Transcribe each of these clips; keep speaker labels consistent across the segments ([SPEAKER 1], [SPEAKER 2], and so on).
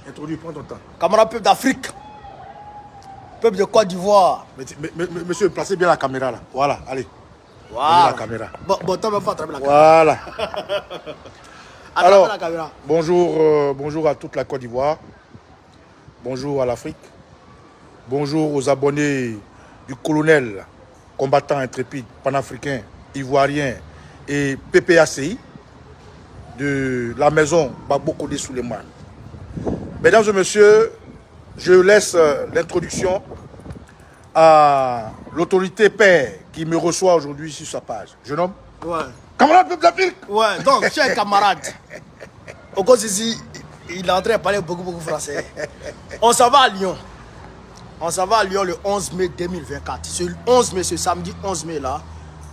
[SPEAKER 1] Introduis, prends ton temps.
[SPEAKER 2] Camarades peuple d'Afrique, peuple de Côte d'Ivoire.
[SPEAKER 1] Monsieur, placez bien la caméra là. Voilà, allez.
[SPEAKER 2] Voilà.
[SPEAKER 1] La caméra.
[SPEAKER 2] Bon, toi, même pas attraper la caméra.
[SPEAKER 1] Voilà. Alors,
[SPEAKER 2] la caméra.
[SPEAKER 1] bonjour à toute la Côte d'Ivoire. Bonjour à l'Afrique. Bonjour aux abonnés du colonel, combattant intrépide, panafricain, ivoirien et PPACI de la maison Gbagbo Kodé Souleymane. Mesdames et messieurs, je laisse l'introduction à l'autorité père qui me reçoit aujourd'hui sur sa page. Jeune homme.
[SPEAKER 2] Ouais.
[SPEAKER 1] Camarade peuple d'Afrique.
[SPEAKER 2] Ouais, donc, chers camarades, au cause ici, il est en train de parler beaucoup français. On s'en va à Lyon. On s'en va à Lyon le 11 mai 2024. Ce 11 mai, ce samedi 11 mai là,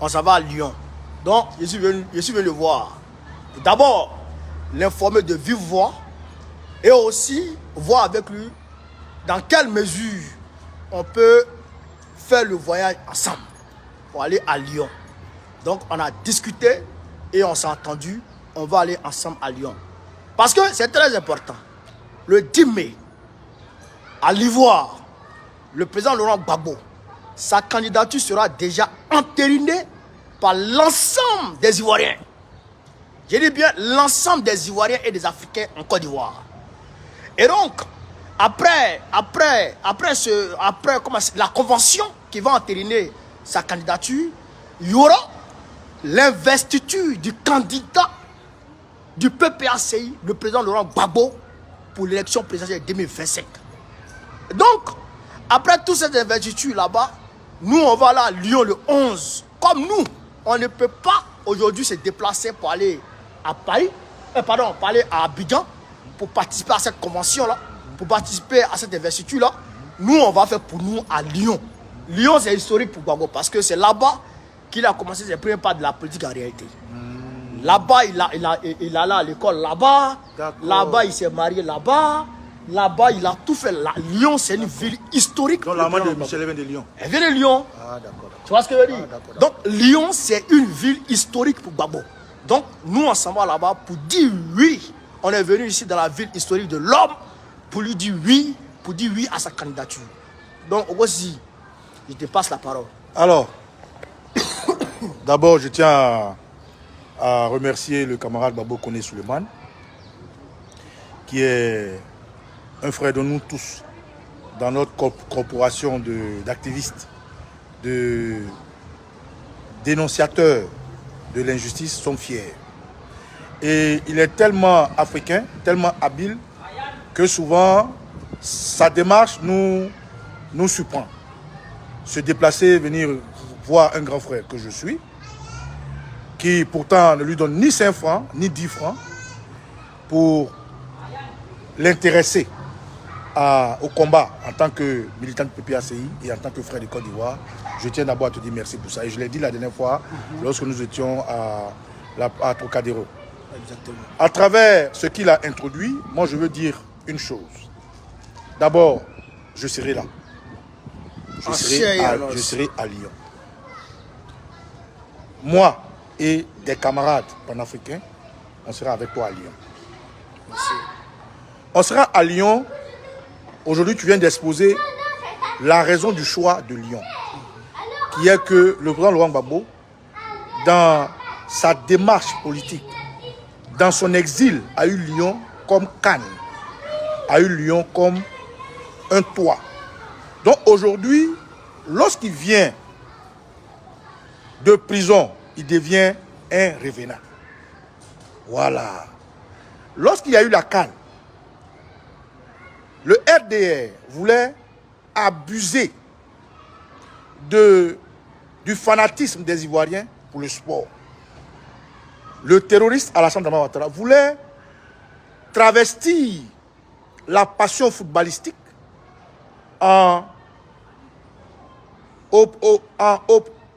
[SPEAKER 2] on s'en va à Lyon. Donc, je suis venu le voir. D'abord, l'informer de vive voix et aussi voir avec lui dans quelle mesure on peut faire le voyage ensemble pour aller à Lyon. Donc, on a discuté et on s'est entendu, on va aller ensemble à Lyon. Parce que c'est très important. Le 10 mai, à l'Ivoire, le président Laurent Gbagbo, sa candidature sera déjà entérinée par l'ensemble des Ivoiriens. Je dis bien l'ensemble des Ivoiriens et des Africains en Côte d'Ivoire. Et donc, après la convention qui va entériner sa candidature, il y aura l'investiture du candidat du PPACI, le président Laurent Gbagbo, pour l'élection présidentielle 2025. Donc, après toutes ces investitures là-bas, nous, on va là à Lyon le 11. Comme nous, on ne peut pas aujourd'hui se déplacer pour aller à Paris, pour aller à Abidjan, pour participer à cette convention-là, pour participer à cette investiture-là. Nous, on va faire pour nous à Lyon. Lyon, c'est historique pour Gbagbo parce que c'est là-bas qu'il a commencé ses premiers pas de la politique en réalité. Là-bas, il est allé à l'école là-bas. Là-bas, il s'est marié là-bas. Là-bas, il a tout fait. Lyon, c'est une ville historique.
[SPEAKER 1] Donc, la maman de Michel vient de Lyon.
[SPEAKER 2] Elle vient de Lyon.
[SPEAKER 1] Ah, d'accord.
[SPEAKER 2] Tu vois ce que je veux dire? Donc, Lyon, c'est une ville historique pour Gbagbo. Donc, nous, on s'en va là-bas pour dire oui. On est venu ici dans la ville historique de l'homme pour lui dire oui, à sa candidature. Donc, aussi, je te passe la parole.
[SPEAKER 1] Alors, d'abord, je tiens à remercier le camarade Gbagbo Kodé Souleymane, qui est un frère de nous tous, dans notre corporation d'activistes, de dénonciateurs de l'injustice, sont fiers. Et il est tellement africain, tellement habile, que souvent, sa démarche nous surprend. Se déplacer, venir voir un grand frère que je suis, qui pourtant ne lui donne ni 5 francs, ni 10 francs, pour l'intéresser au combat en tant que militant de PPACI et en tant que frère de Côte d'Ivoire. Je tiens d'abord à te dire merci pour ça. Et je l'ai dit la dernière fois, lorsque nous étions à Trocadéro.
[SPEAKER 2] Exactement.
[SPEAKER 1] À travers ce qu'il a introduit, moi je veux dire une chose. D'abord, je serai là. Je serai à Lyon. Moi et des camarades panafricains, on sera avec toi à Lyon.
[SPEAKER 2] Merci.
[SPEAKER 1] On sera à Lyon. Aujourd'hui, tu viens d'exposer la raison du choix de Lyon, qui est que le président Laurent Gbagbo, dans sa démarche politique, dans son exil, a eu Lyon comme canne, a eu Lyon comme un toit. Donc aujourd'hui, lorsqu'il vient de prison, il devient un revenant. Voilà. Lorsqu'il y a eu la canne, le RDR voulait abuser du fanatisme des Ivoiriens pour le sport. Le terroriste Alassane Dramane Ouattara voulait travestir la passion footballistique en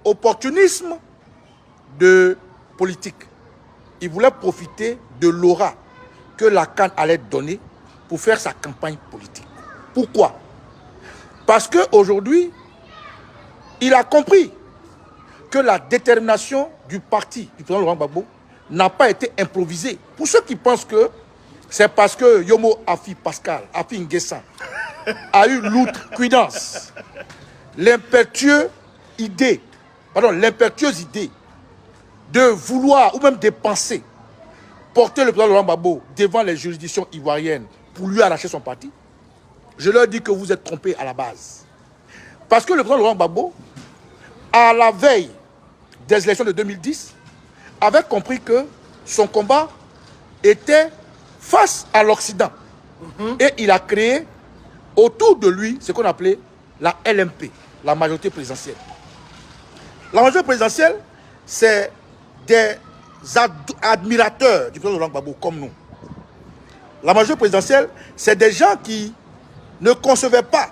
[SPEAKER 1] opportunisme de politique. Il voulait profiter de l'aura que la CAN allait donner pour faire sa campagne politique. Pourquoi? Parce qu'aujourd'hui, il a compris que la détermination du parti du président Laurent Gbagbo n'a pas été improvisée. Pour ceux qui pensent que c'est parce que Yomo Afi Pascal, Afi Nguessan, a eu l'outrecuidance, l'impétueuse idée de vouloir ou même de penser porter le président Laurent Gbagbo devant les juridictions ivoiriennes pour lui arracher son parti. Je leur dis que vous êtes trompés à la base. Parce que le président Laurent Gbagbo, à la veille des élections de 2010, avait compris que son combat était face à l'Occident. Et il a créé autour de lui ce qu'on appelait la LMP, la majorité présidentielle. La majorité présidentielle, c'est des admirateurs du président Laurent Gbagbo comme nous. La majorité présidentielle, c'est des gens qui ne concevaient pas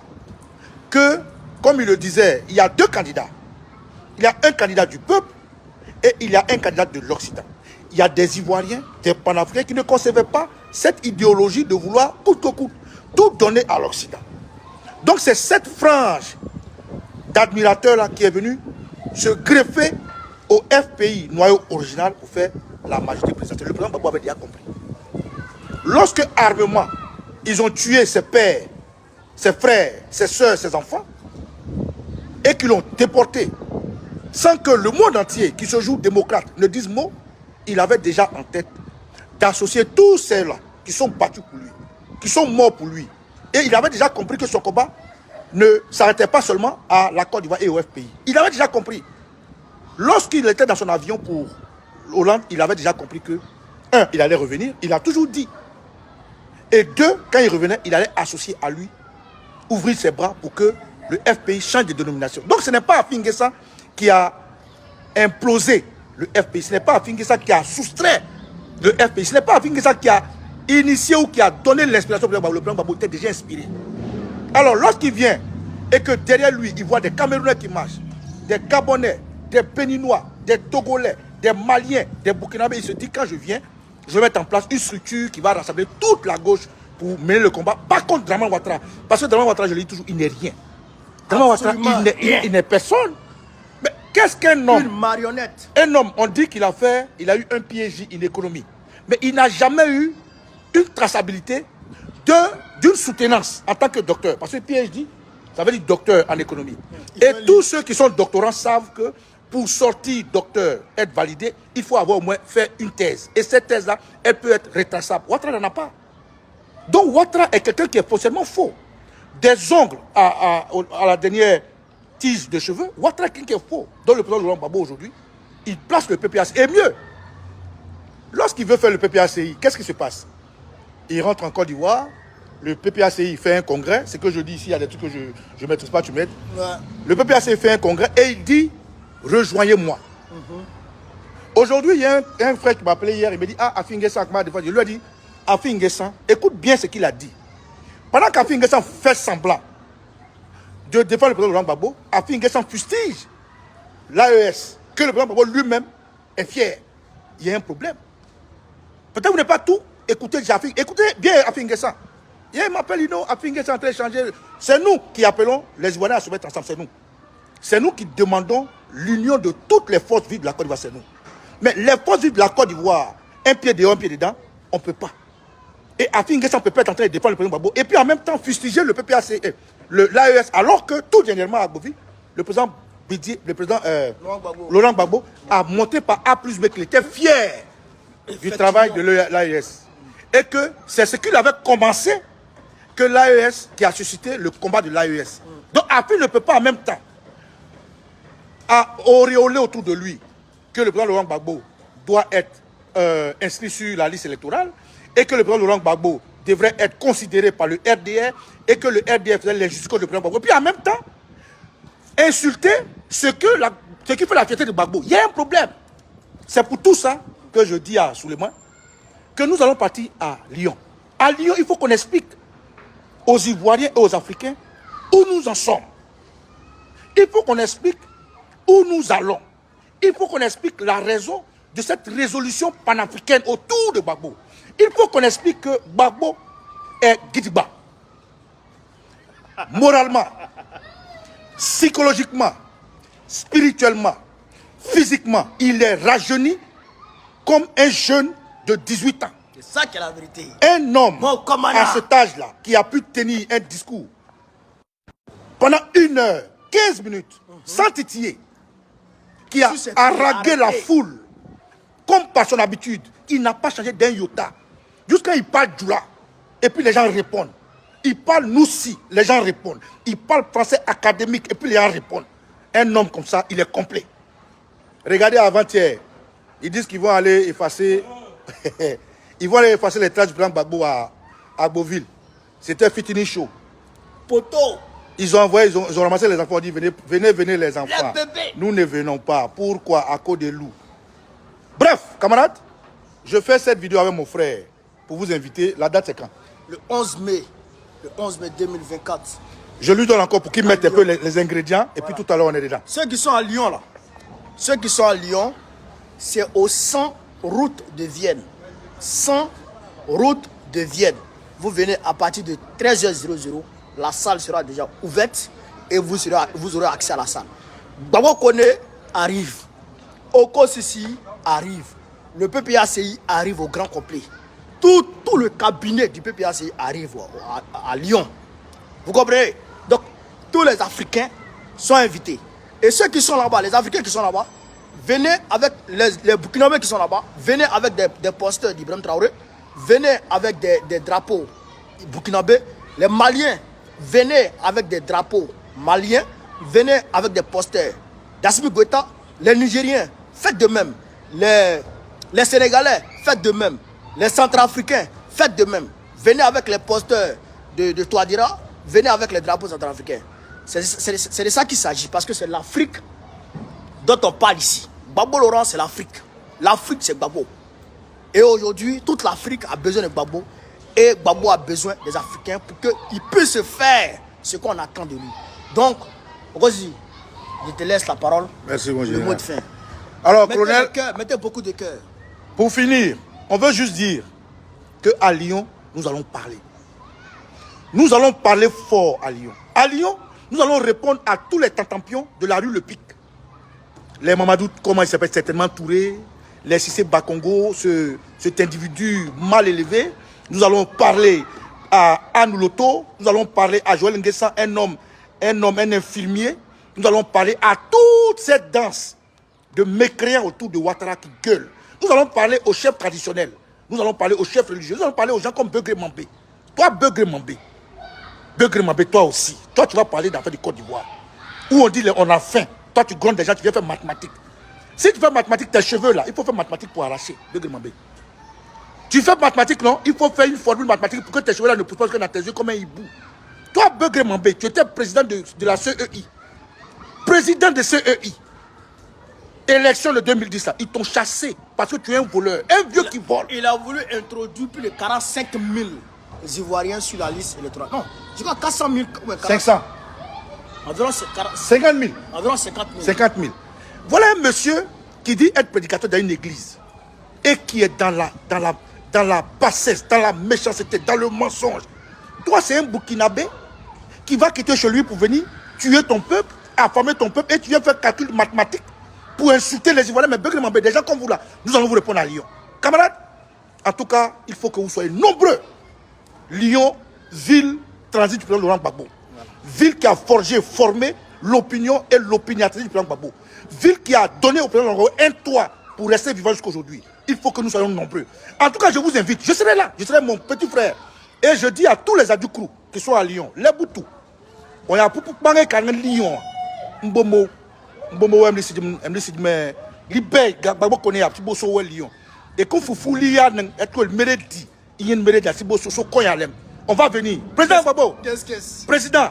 [SPEAKER 1] que, comme il le disait, il y a deux candidats. Il y a un candidat du peuple et il y a un candidat de l'Occident. Il y a des Ivoiriens, des Panafricains qui ne concevaient pas cette idéologie de vouloir coûte que coûte tout donner à l'Occident. Donc c'est cette frange d'admirateurs-là qui est venue se greffer au FPI, noyau original, pour faire la majorité présidentielle. Le président Gbagbo avait déjà compris. Lorsque armement, ils ont tué ses pères, ses frères, ses soeurs, ses enfants, et qu'ils l'ont déporté, sans que le monde entier, qui se joue démocrate, ne dise mot, il avait déjà en tête d'associer tous ceux-là qui sont battus pour lui, qui sont morts pour lui. Et il avait déjà compris que son combat ne s'arrêtait pas seulement à la Côte d'Ivoire et au FPI. Il avait déjà compris. Lorsqu'il était dans son avion pour Hollande, il avait déjà compris que, un, il allait revenir, il a toujours dit. Et deux, quand il revenait, il allait associer à lui, ouvrir ses bras pour que le FPI change de dénomination. Donc ce n'est pas Afi Nguessan qui a implosé le FPI, ce n'est pas Afi Nguessan qui a soustrait le FPI, ce n'est pas Afi Nguessan qui a initié ou qui a donné l'inspiration pour le président Gbagbo était déjà inspiré. Alors lorsqu'il vient et que derrière lui, il voit des Camerounais qui marchent, des Gabonais, des Béninois, des Togolais, des Maliens, des Burkinabés, il se dit quand je viens, je vais mettre en place une structure qui va rassembler toute la gauche pour mener le combat. Par contre, Dramane Ouattara, parce que Dramane Ouattara, je le dis toujours, il n'est rien. Dramane Ouattara, il n'est personne. Mais qu'est-ce qu'un homme?
[SPEAKER 2] Une marionnette.
[SPEAKER 1] Un homme, on dit qu'il a eu un PhD en économie. Mais il n'a jamais eu une traçabilité d'une soutenance en tant que docteur. Parce que PhD, ça veut dire docteur en économie. Et tous ceux qui sont doctorants savent que pour sortir docteur, être validé, il faut avoir au moins fait une thèse. Et cette thèse-là, elle peut être retraçable. Ouattara n'en a pas. Donc Ouattara est quelqu'un qui est potentiellement faux. Des ongles à la dernière tige de cheveux, Ouattara qui est faux. Donc le président Laurent Gbagbo aujourd'hui, il place le PPACI. Et mieux, lorsqu'il veut faire le PPACI, qu'est-ce qui se passe? Il rentre en Côte d'Ivoire, le PPACI fait un congrès. C'est que je dis ici, il y a des trucs que je ne maîtrise pas, tu m'aides. Ouais. Le PPACI fait un congrès et il dit rejoignez-moi. Aujourd'hui, il y a un frère qui m'a appelé hier, il me dit ah, Afi Nguessan, je lui ai dit Afi Nguessan, écoute bien ce qu'il a dit. Pendant qu'Afi Nguessan fait semblant de défendre le président Laurent Gbagbo, Afi Nguessan fustige l'AES, que le président Gbagbo lui-même est fier. Il y a un problème. Peut-être vous n'avez pas tout écouté. Écoutez bien Afi Nguessan. Il m'appelle, Afi Nguessan est en train de changer. C'est nous qui appelons les Ivoiriens à se mettre ensemble, c'est nous. C'est nous qui demandons l'union de toutes les forces vives de la Côte d'Ivoire, c'est nous. Mais les forces vives de la Côte d'Ivoire, un pied dehors, un pied dedans, on ne peut pas. Et Afi Nguessan peut pas être en train de défendre le président Gbagbo et puis en même temps fustiger le PPACI, l'AES, alors que tout dernièrement à Govi, le président Laurent Gbagbo a montré par A plus B qu'il était fier du travail de l'AES. Et que c'est ce qu'il avait commencé que l'AES qui a suscité le combat de l'AES. Donc Afi ne peut pas en même temps auréoler autour de lui que le président Laurent Gbagbo doit être inscrit sur la liste électorale et que le président Laurent Gbagbo devrait être considéré par le RDR et que le RDR faisait l'injustice contre le président Gbagbo. Et puis en même temps, insulter ce qui fait la fierté de Gbagbo. Il y a un problème. C'est pour tout ça que je dis à Souleymane que nous allons partir à Lyon. À Lyon, il faut qu'on explique aux Ivoiriens et aux Africains où nous en sommes. Il faut qu'on explique où nous allons. Il faut qu'on explique la raison de cette résolution panafricaine autour de Gbagbo. Il faut qu'on explique que Gbagbo est Gidigba. Moralement, psychologiquement, spirituellement, physiquement, il est rajeuni comme un jeune de 18 ans.
[SPEAKER 2] C'est ça qui est la vérité.
[SPEAKER 1] Un homme
[SPEAKER 2] Mon commandant.
[SPEAKER 1] à cet âge-là qui a pu tenir un discours pendant 1 heure, 15 minutes, sans titiller, qui a harangué la foule, comme par son habitude, il n'a pas changé d'un iota. Jusqu'à il parle Djoula, et puis les gens répondent. Il parle Noussi, les gens répondent. Il parle français académique, et puis les gens répondent. Un homme comme ça, il est complet. Regardez avant-hier, ils disent qu'ils vont aller effacer, ils vont aller effacer les traces du plan Gbagbo à Beauville. C'était Fitini Show.
[SPEAKER 2] Poto.
[SPEAKER 1] Ils ont envoyé, ils ont ramassé les enfants, ils ont dit venez les enfants.
[SPEAKER 2] Les bébés.
[SPEAKER 1] Nous ne venons pas. Pourquoi? À cause des loups. Bref, camarades, je fais cette vidéo avec mon frère pour vous inviter. La date c'est quand?
[SPEAKER 2] Le 11 mai. Le 11 mai 2024.
[SPEAKER 1] Je lui donne encore pour qu'il mette un peu les ingrédients et puis tout à l'heure on est dedans.
[SPEAKER 2] Ceux qui sont à Lyon là, ceux qui sont à Lyon, c'est au 100 route de Vienne. 100 route de Vienne. Vous venez à partir de 13h00. La salle sera déjà ouverte et vous aurez accès à la salle. Gbagbo Kone arrive. Oko Sisi arrive. Le PPACI arrive au grand complet. Tout le cabinet du PPACI arrive à Lyon. Vous comprenez? Donc, tous les Africains sont invités. Et ceux qui sont là-bas, les Africains qui sont là-bas, venez avec les Burkinabés qui sont là-bas, venez avec des posters d'Ibrahim Traoré, venez avec des drapeaux burkinabés. Les Maliens, venez avec des drapeaux maliens, venez avec des posters d'Assimi Goïta. Les Nigériens, faites de même. Les Sénégalais, faites de même. Les Centrafricains, faites de même. Venez avec les posters de Touadéra, venez avec les drapeaux centrafricains. C'est de ça qu'il s'agit, parce que c'est l'Afrique dont on parle ici. Gbagbo Laurent, c'est l'Afrique. L'Afrique, c'est Gbagbo. Et aujourd'hui, toute l'Afrique a besoin de Gbagbo. Et Gbagbo a besoin des Africains pour qu'ils puissent faire ce qu'on attend de lui. Donc, Rosi, je te laisse la parole.
[SPEAKER 1] Merci, mon
[SPEAKER 2] Le mot de fin.
[SPEAKER 1] Alors, colonel,
[SPEAKER 2] mettez beaucoup de cœur.
[SPEAKER 1] pour finir, on veut juste dire qu'à Lyon, nous allons parler. Nous allons parler fort à Lyon. À Lyon, nous allons répondre à tous les tantampions de la rue Le Pic. Les Mamadou, comment il s'appelle, certainement Touré, les Cissé Bakongo, cet individu mal élevé. Nous allons parler à Anne Loto, nous allons parler à Joël Nguessan, un infirmier. Nous allons parler à toute cette danse de mécréants autour de Ouattara qui gueulent. Nous allons parler aux chefs traditionnels. Nous allons parler aux chefs religieux. Nous allons parler aux gens comme Begré Mambé. Toi, Begré Mambé, toi aussi. Toi, tu vas parler d'affaires du Côte d'Ivoire. Où on dit on a faim. Toi, tu grondes déjà, tu viens faire mathématiques. Si tu fais mathématiques, tes cheveux là, il faut faire mathématiques pour arracher. Begré Mambé. Tu fais mathématiques, non? Il faut faire une formule mathématique pour que tes cheveux là ne poussent pas dans tes yeux comme un hibou. Toi, Begré Mambé, tu étais président de la CEI. Président de CEI. Élection de 2010, là, ils t'ont chassé parce que tu es un voleur, un vieux qui vole.
[SPEAKER 2] Il a voulu introduire plus de 45 000 Ivoiriens sur la liste électorale. Non, je crois 400 000. Ouais,
[SPEAKER 1] 500.
[SPEAKER 2] Environ
[SPEAKER 1] 50 000.
[SPEAKER 2] Environ 50 000.
[SPEAKER 1] 50 000. Voilà un monsieur qui dit être prédicateur dans une église et qui est dans la bassesse, dans la méchanceté, dans le mensonge. Toi, c'est un Burkinabé qui va quitter chez lui pour venir tuer ton peuple, affamer ton peuple et tu viens faire calcul mathématique pour insulter les Ivoiriens. Mais Begré Mambé, des gens comme vous là, nous allons vous répondre à Lyon. Camarades, en tout cas, il faut que vous soyez nombreux. Lyon, ville transit du président Laurent Gbagbo. Ville qui a forgé, formé l'opinion et l'opiniâtrise du président Gbagbo. Ville qui a donné au président Laurent un toit pour rester vivant jusqu'à aujourd'hui. Il faut que nous soyons nombreux. En tout cas, je vous invite. Je serai là. Je serai mon petit frère. Et je dis à tous les adultes qui sont à Lyon, les Boutou, on y a pour parler quand Lyon, Mbomo, mais Libé, Gbagbo connaît un petit beau saut Lyon. Et quand vous foulez, être le mérite, il y a une mérite à ce beau saut qu'on y a. On va venir. Président Gbagbo. Président.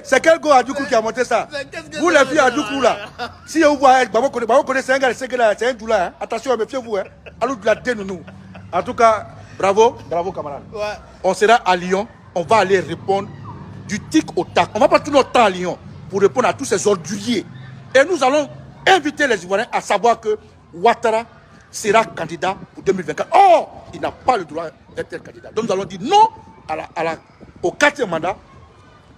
[SPEAKER 1] C'est quel gars à Doukou qui a monté ça? Vous les filles à Doukou là. Si vous voyez, Gbagbo connaît, c'est un gars, c'est un doula. Attention, méfiez-vous. Allô de la nous. En tout cas, bravo camarade.
[SPEAKER 2] Ouais.
[SPEAKER 1] On sera à Lyon, on va aller répondre du tic au tac. On va pas tout notre temps à Lyon pour répondre à tous ces orduriers. Et nous allons inviter les Ivoiriens à savoir que Ouattara sera candidat pour 2024. Or, il n'a pas le droit d'être candidat. Donc nous allons dire non au 4e mandat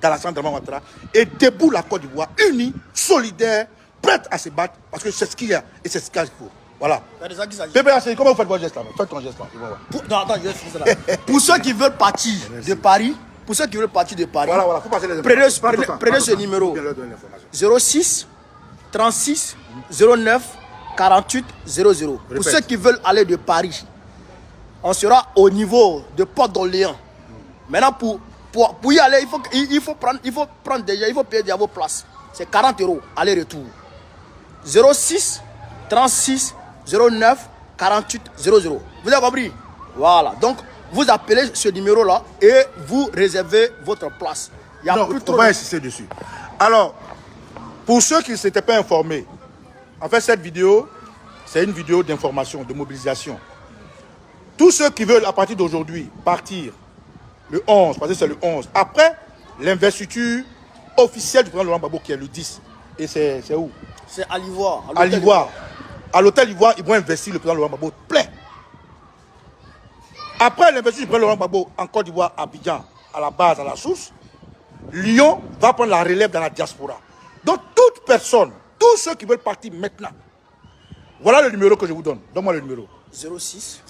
[SPEAKER 1] d'Alassane Dramane Ouattara et debout la Côte d'Ivoire, unie, solidaire, prête à se battre parce que c'est ce qu'il y a et c'est ce qu'il faut. Voilà.
[SPEAKER 2] C'est de ça qu'il s'agit.
[SPEAKER 1] PPACI, comment vous faites votre geste là? Faites ton geste là. Ils vont voir.
[SPEAKER 2] Non, attends, je vais finir ça là. Pour ceux qui veulent partir de Paris,
[SPEAKER 1] Voilà, faut passer les informations.
[SPEAKER 2] Prenez ce numéro.
[SPEAKER 1] Bien leur donner l'information.
[SPEAKER 2] 06 36 09 48 00. Pour ceux qui veulent aller de Paris, on sera au niveau de Porte d'Orléans. Maintenant, pour y aller, il faut payer déjà vos places. C'est 40 € aller-retour. 06 36 09 48 00. Vous avez compris? Voilà. Donc, vous appelez ce numéro-là et vous réservez votre place. Il y a plus
[SPEAKER 1] on va insister dessus. Alors, pour ceux qui ne s'étaient pas informés, en fait, cette vidéo, c'est une vidéo d'information, de mobilisation. Tous ceux qui veulent, à partir d'aujourd'hui, partir le 11, parce que c'est le 11, après l'investiture officielle du président Laurent Gbagbo, qui est le 10. Et c'est où?
[SPEAKER 2] C'est à l'Ivoire.
[SPEAKER 1] À l'Ivoire. À l'hôtel Ivoire, ils vont investir le président Laurent Gbagbo plein. Après l'investiture du président Laurent Gbagbo en Côte d'Ivoire, à Abidjan, à la base, à la source, Lyon va prendre la relève dans la diaspora. Donc, toute personne, tous ceux qui veulent partir maintenant, voilà le numéro que je vous donne. Donne-moi le numéro.
[SPEAKER 2] 06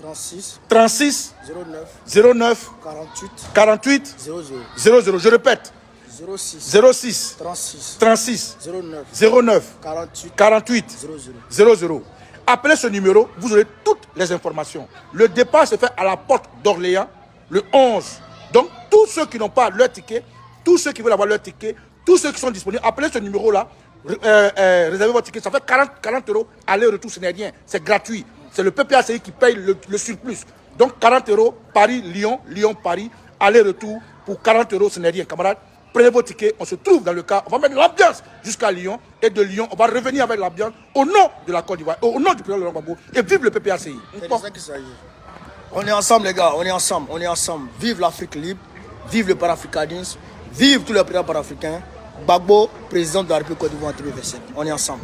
[SPEAKER 2] 36
[SPEAKER 1] 36
[SPEAKER 2] 09
[SPEAKER 1] 09
[SPEAKER 2] 48
[SPEAKER 1] 48
[SPEAKER 2] 00.
[SPEAKER 1] 00. Je répète. 06 36 09 48 00. Appelez ce numéro, vous aurez toutes les informations. Le départ se fait à la porte d'Orléans le 11. Donc, tous ceux qui n'ont pas leur ticket, tous ceux qui veulent avoir leur ticket, tous ceux qui sont disponibles, appelez ce numéro-là, réservez votre ticket. Ça fait 40 € aller-retour, ce n'est rien, c'est gratuit. C'est le PPACI qui paye le surplus. Donc, 40 € Paris-Lyon, Lyon-Paris, aller-retour pour 40 €, ce n'est rien, camarades. Prenez vos tickets, on se trouve dans le cas, on va mettre l'ambiance jusqu'à Lyon, et de Lyon, on va revenir avec l'ambiance au nom de la Côte d'Ivoire, au nom du président Laurent Gbagbo, et vive le PPACI.
[SPEAKER 2] C'est de ça qu'il s'agit. On est ensemble, les gars, on est ensemble. Vive l'Afrique libre, vive le panafricanisme, vive tous les présidents panafricains. Gbagbo, président de la République Côte d'Ivoire en 2027. On est ensemble.